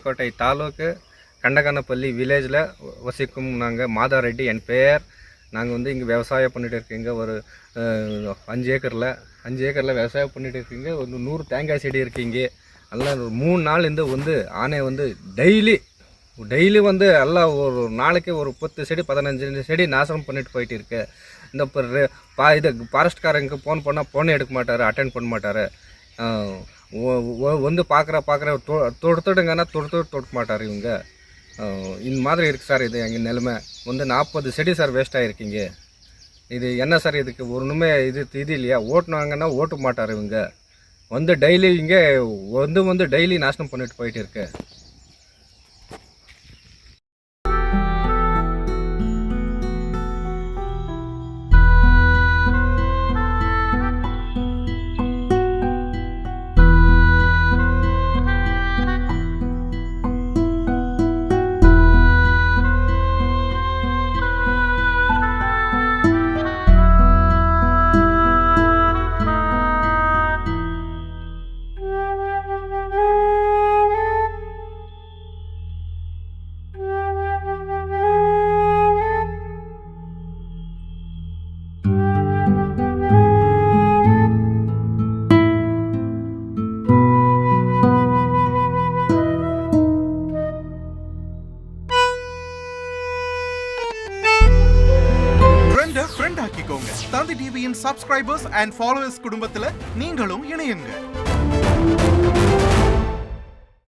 பாளையக்கோட்டை தாலுக்கு கண்டகனப்பள்ளி வில்லேஜில் வசிக்கும் நாங்கள் மாதா ரெட்டி என் பெயர். நாங்கள் வந்து இங்கே விவசாயம் பண்ணிகிட்டு இருக்கீங்க. ஒரு 5 ஏக்கரில் விவசாயம் பண்ணிகிட்டு இருக்கீங்க. ஒரு 100 தேங்காய் செடி இருக்கீங்க. எல்லாம் 3 நாள் வந்து ஆனை வந்து டெய்லி வந்து எல்லாம் ஒரு நாளைக்கு ஒரு 10 செடி 15 செடி நாசனம் பண்ணிட்டு போயிட்டு இருக்கு. இந்த இது ஃபாரஸ்ட்காரங்க ஃபோன் பண்ணால் ஃபோனே எடுக்க மாட்டார், அட்டென்ட் பண்ண மாட்டார். வந்து பார்க்குற தொடுத்துடுங்கன்னா தொடுக்க மாட்டார் இவங்க. இந்த மாதிரி இருக்குது சார். இது எங்கள் நிலைமை வந்து 40 செடி சார் வேஸ்ட் ஆகிருக்கீங்க. இது என்ன சார்? இதுக்கு ஒன்றுமே இது இல்லையா? ஓட்டுனாங்கன்னா ஓட்ட மாட்டார் இவங்க. வந்து டெய்லி இங்கே வந்து டெய்லி நாசனம் பண்ணிட்டு போயிட்டு இருக்கு. ஃப்ரெண்ட் ஆக்கிக்கோங்க. தந்தி டிவியின் சப்ஸ்கிரைபர்ஸ் அண்ட் ஃபாலோவர்ஸ் குடும்பத்துல நீங்களும் இணையுங்க.